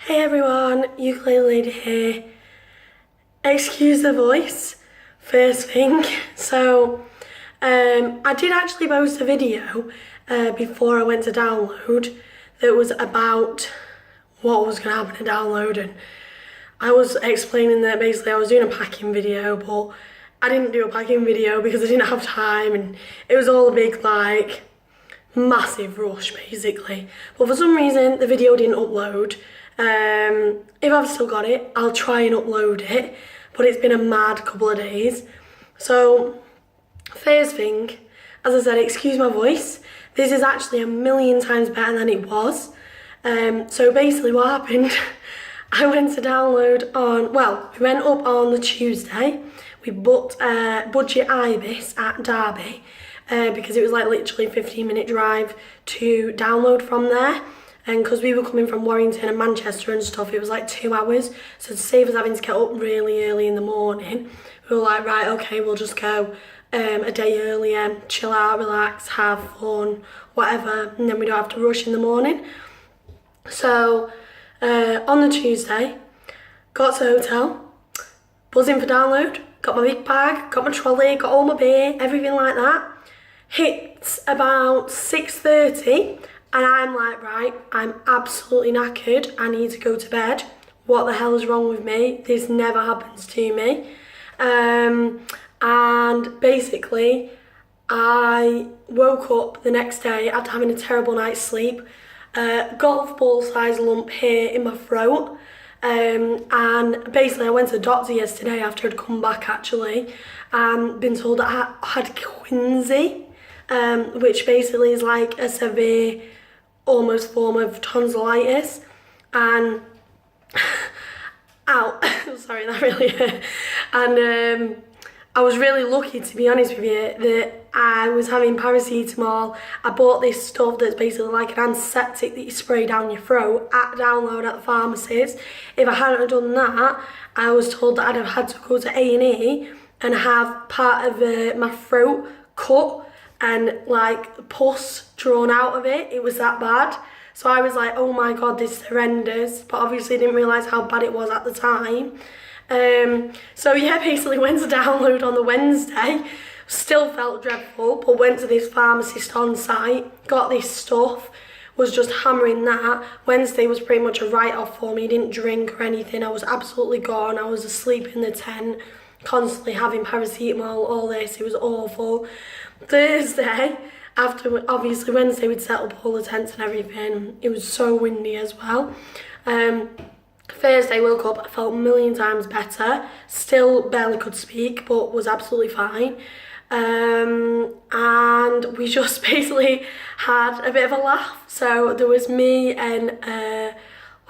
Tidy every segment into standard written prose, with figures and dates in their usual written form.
Hey everyone, ukulele lady here. Excuse the voice, first thing. I did actually post a video before I went to download that was about what was going to happen to download, and I was explaining that basically I was doing a packing video, but I didn't do a packing video because I didn't have time, and it was all a big massive rush basically. But for some reason the video didn't upload. If I've still got it, I'll try and upload it, but it's been a mad couple of days. So first thing, as I said, excuse my voice. This is actually a million times better than it was. So basically what happened, I went to download we went up on the Tuesday. We booked Budget Ibis at Derby because it was like literally a 15-minute drive to download from there. And because we were coming from Warrington and Manchester and stuff, it was like 2 hours. So to save us having to get up really early in the morning, we were like, right, okay, we'll just go a day earlier, chill out, relax, have fun, whatever, and then we don't have to rush in the morning. So on the Tuesday, got to the hotel, buzzing for download, got my big bag, got my trolley, got all my beer, everything like that. Hits about 6:30. And I'm like, right, I'm absolutely knackered. I need to go to bed. What the hell is wrong with me? This never happens to me. And basically, I woke up the next day after having a terrible night's sleep. Golf ball size lump here in my throat. And basically I went to the doctor yesterday after I'd come back actually. And been told that I had quinsy, which basically is like a severe almost form of tonsillitis, and ow, sorry, that really hurt. And I was really lucky, to be honest with you, that I was having paracetamol. I bought this stuff that's basically like an antiseptic that you spray down your throat at download at the pharmacies. If I hadn't done that, I was told that I'd have had to go to A&E and have part of my throat cut and like pus drawn out of it. It was that bad. So I was like, oh my god, this is horrendous, but obviously didn't realise how bad it was at the time. So yeah, basically went to download on the Wednesday, still felt dreadful, but went to this pharmacist on site, got this stuff, was just hammering that. Wednesday was pretty much a write-off for me, didn't drink or anything, I was absolutely gone, I was asleep in the tent, constantly having paracetamol, all this, it was awful. Thursday, after obviously Wednesday we'd set up all the tents and everything, it was so windy as well. Thursday woke up, I felt a million times better, still barely could speak but was absolutely fine. And we just basically had a bit of a laugh. So there was me and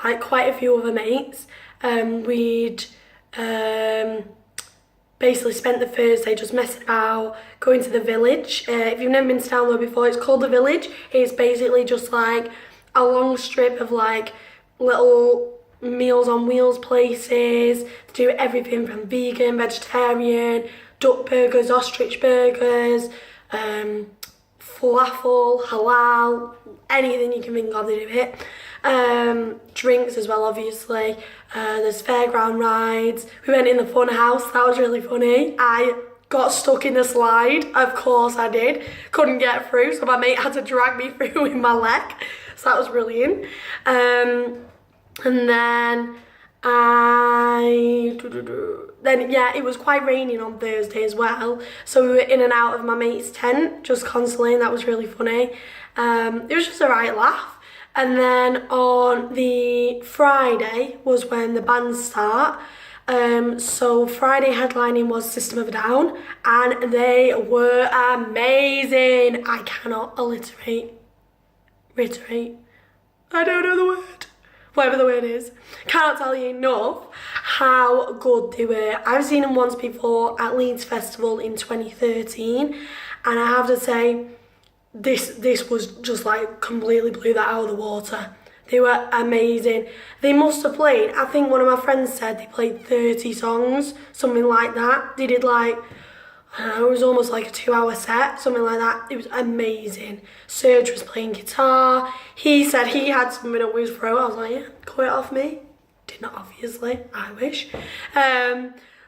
like quite a few other mates. We'd basically spent the Thursday just messing about, going to the village. If you've never been to download before, it's called the village. It's basically just like a long strip of like little meals on wheels places. They do everything from vegan, vegetarian, duck burgers, ostrich burgers, falafel, halal, anything you can think of, they do it. Drinks as well, obviously. There's fairground rides. We went in the fun house, that was really funny. I got stuck in the slide, of course I did. Couldn't get through, so my mate had to drag me through with my leg. So that was brilliant. And then yeah, it was quite raining on Thursday as well. So we were in and out of my mate's tent, just constantly, and that was really funny. It was just a right laugh. And then on the Friday was when the bands start. So Friday headlining was System of a Down, and they were amazing. I cannot reiterate. I don't know the word. Whatever the word is. Cannot tell you enough how good they were. I've seen them once before at Leeds Festival in 2013, and I have to say, this was just like completely blew that out of the water. They were amazing. They must have played, I think one of my friends said they played 30 songs, something like that. They did like, I don't know, it was almost like a 2-hour set, something like that. It was amazing. Serge was playing guitar. He said he had something up his throat. I was like, yeah, cut it off me. Did not, obviously. I wish.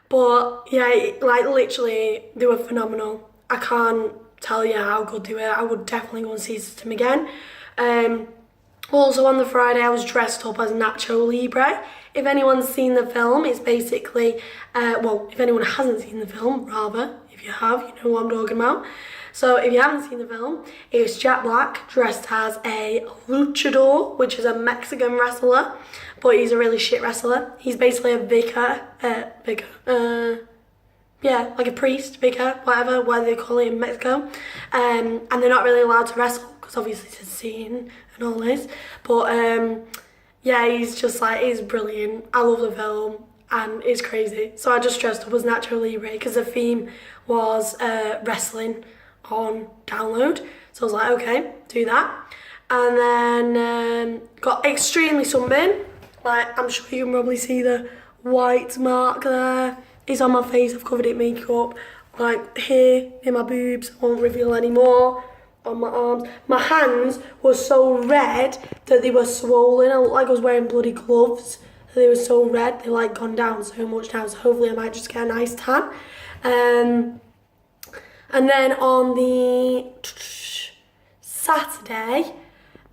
But yeah, like literally, they were phenomenal. I can't tell you how good they were. I would definitely go and see them again. Also on the Friday, I was dressed up as Nacho Libre. If anyone's seen the film, it's basically, if anyone hasn't seen the film, rather, if you have, you know what I'm talking about. So if you haven't seen the film, it's Jack Black dressed as a luchador, which is a Mexican wrestler, but he's a really shit wrestler. He's basically a vicar, like a priest, vicar, whatever they call it in Mexico. And they're not really allowed to wrestle, because obviously it's a scene and all this. But he's brilliant. I love the film, and it's crazy. So I just dressed up as Nacho Libre, because the theme was wrestling on download. So I was like, okay, do that. And then got extremely sunburned. Like, I'm sure you can probably see the white mark there. It's on my face, I've covered it in makeup. Like here, in my boobs, I won't reveal anymore. On my arms. My hands were so red that they were swollen. I looked like I was wearing bloody gloves. They were so red, they like gone down so much now. So hopefully I might just get a nice tan. And then on the Saturday,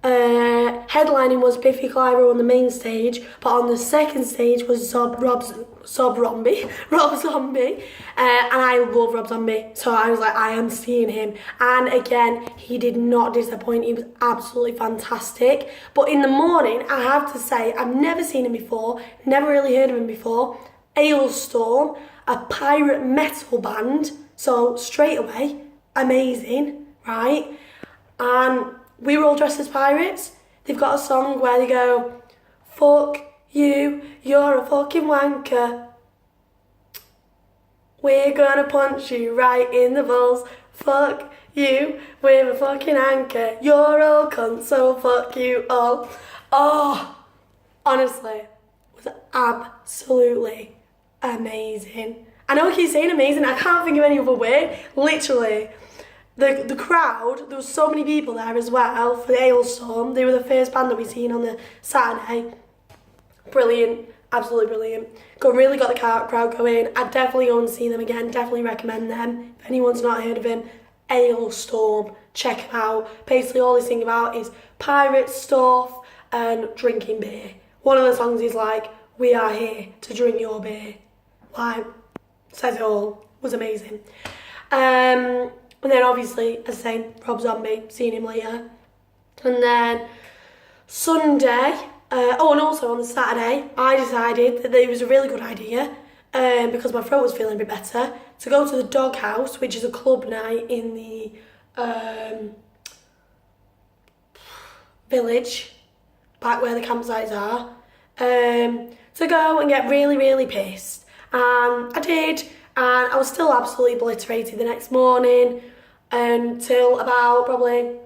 headlining was Biffy Clyro on the main stage, but on the second stage was Rob Zombie, and I love Rob Zombie, so I was like, I am seeing him, and again, he did not disappoint. He was absolutely fantastic. But in the morning, I have to say, I've never seen him before, never really heard of him before. Ailstorm, a pirate metal band, so straight away, amazing, right? And we were all dressed as pirates. They've got a song where they go, fuck you, you're a fucking wanker. We're gonna punch you right in the balls. Fuck you, we're a fucking anchor. You're all cunts, so fuck you all. Oh, honestly, it was absolutely amazing. I know I keep saying amazing, I can't think of any other way, literally. The crowd, there was so many people there as well for the Ailstorm. They were the first band that we seen on the Saturday. Brilliant, absolutely brilliant. Really got the crowd going. I'd definitely go and see them again, definitely recommend them. If anyone's not heard of him, Ailstorm, check him out. Basically all they sing about is pirate stuff and drinking beer. One of the songs is like, we are here to drink your beer. Like, says it all, was amazing. And then obviously, as I say, Rob Zombie, seeing him later. And then Sunday, and also on the Saturday, I decided that it was a really good idea, because my throat was feeling a bit better, to go to the Doghouse, which is a club night in the village, back where the campsites are, to go and get really, really pissed. And I did, and I was still absolutely obliterated the next morning, until about probably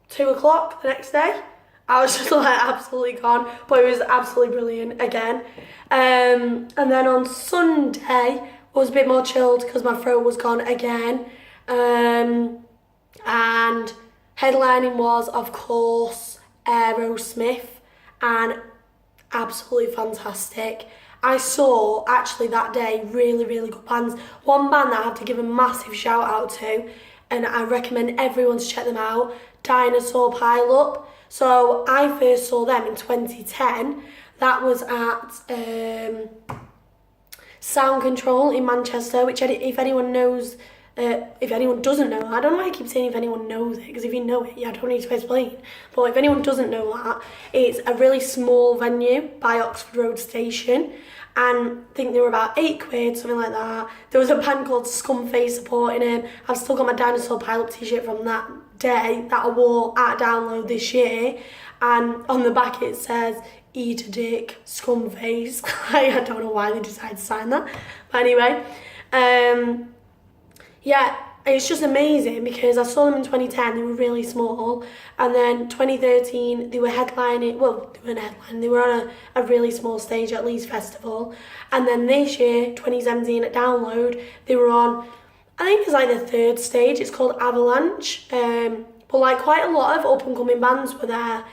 2 o'clock the next day. I was just like absolutely gone, but it was absolutely brilliant again. And then on Sunday, I was a bit more chilled because my throat was gone again. And headlining was, of course, Aerosmith, and absolutely fantastic. I saw, actually, that day, really, really good bands. One band that I have to give a massive shout out to, and I recommend everyone to check them out, Dinosaur Pile Up. So I first saw them in 2010. That was at Sound Control in Manchester, which if anyone knows, if anyone doesn't know, I don't know why I keep saying if anyone knows it, because if you know it, I don't need to explain. But if anyone doesn't know that, it's a really small venue by Oxford Road Station. And I think they were about £8, something like that. There was a band called Scumface supporting him. I've still got my Dinosaur Pile-Up t-shirt from that day that I wore at Download this year. And on the back it says, eat a dick, Scumface. I don't know why they decided to sign that. But anyway, it's just amazing because I saw them in 2010, they were really small, and then 2013 they were headlining, well, they weren't headlining, they were on a really small stage at Leeds Festival, and then this year, 2017 at Download, they were on I think it's like the third stage. It's called Avalanche. But like quite a lot of up and coming bands were there.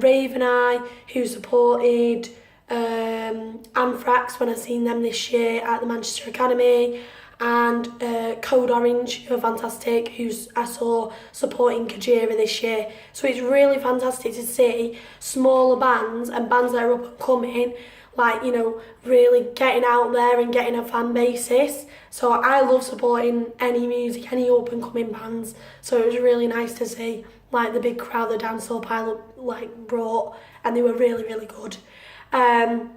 Raven Eye, who supported Anthrax when I seen them this year at the Manchester Academy, and Code Orange, who are fantastic, who I saw supporting Kajira this year. So it's really fantastic to see smaller bands and bands that are up and coming, like, you know, really getting out there and getting a fan basis. So I love supporting any music, any up and coming bands. So it was really nice to see like the big crowd the Dancehall Pilot like brought, and they were really, really good. And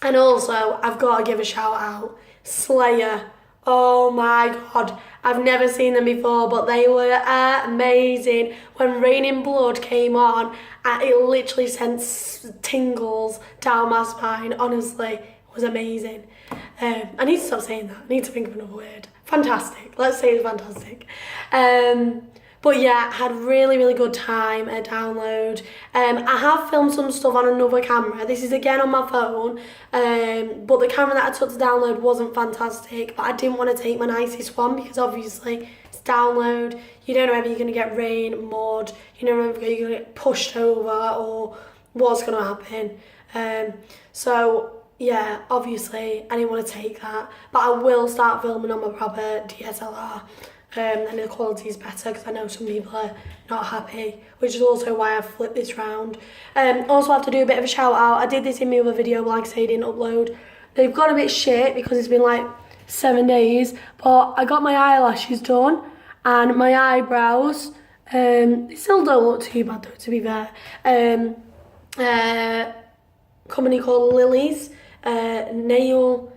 also I've got to give a shout out, Slayer. Oh my god, I've never seen them before, but they were amazing. When Rain in Blood came on, it literally sent tingles down my spine. Honestly, it was amazing. I need to stop saying that. I need to think of another word. Fantastic. Let's say it's fantastic. But yeah, I had a really, really good time at Download. I have filmed some stuff on another camera. This is again on my phone. But the camera that I took to Download wasn't fantastic. But I didn't want to take my nicest one because obviously it's Download. You don't know whether you're going to get rain, mud. You don't know whether you're going to get pushed over or what's going to happen. So yeah, obviously I didn't want to take that. But I will start filming on my proper DSLR. And the quality is better because I know some people are not happy, which is also why I've flipped this round. Also have to do a bit of a shout out. I did this in my other video, but like I say, I didn't upload. They've got a bit shit because it's been like 7 days, but I got my eyelashes done and my eyebrows. They still don't look too bad though, to be fair. Company called Lilly's nail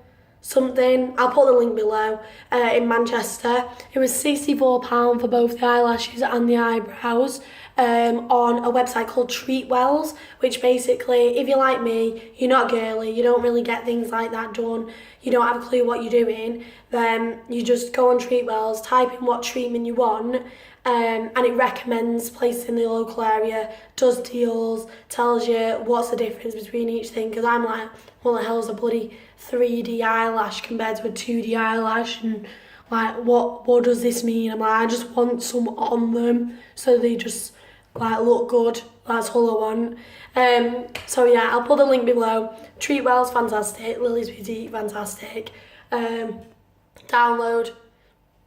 something, I'll put the link below, in Manchester. It was £64 for both the eyelashes and the eyebrows, on a website called Treatwells, which basically, if you're like me, you're not girly, you don't really get things like that done, you don't have a clue what you're doing, then you just go on Treatwells, type in what treatment you want, and it recommends places in the local area, does deals, tells you what's the difference between each thing, because I'm like, what the hell's a bloody 3D eyelash compared to a 2D eyelash, and like what does this mean? I'm like, I just want some on them so they just like look good. That's all I want. So yeah, I'll put the link below. Treatwells, fantastic. Lily's Boutique, fantastic. Download,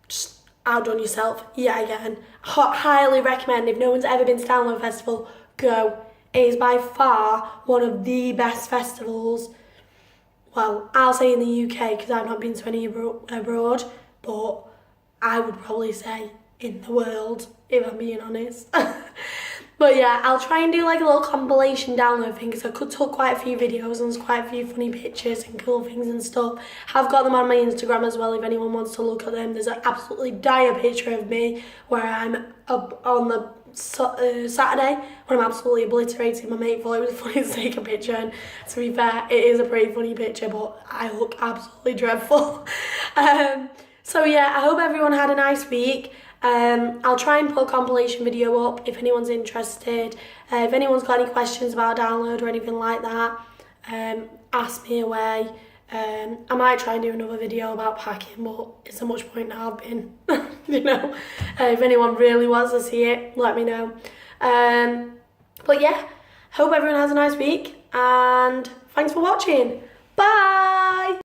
just outdone yourself yet again. Highly recommend, if no one's ever been to Download Festival, go. It is by far one of the best festivals. Well, I'll say in the UK because I've not been to any abroad, but I would probably say in the world, if I'm being honest. But yeah, I'll try and do like a little compilation download thing because I took quite a few videos and there's quite a few funny pictures and cool things and stuff. I've got them on my Instagram as well if anyone wants to look at them. There's an absolutely dire picture of me where I'm up on the Saturday when I'm absolutely obliterating. My mate thought it was funny to take a picture, and to be fair, it is a pretty funny picture, but I look absolutely dreadful. So yeah, I hope everyone had a nice week. I'll try and put a compilation video up if anyone's interested. If anyone's got any questions about Download or anything like that, ask me away. I might try and do another video about packing, but it's so much point now I've been, you know. If anyone really wants to see it, let me know. But yeah, hope everyone has a nice week, and thanks for watching. Bye!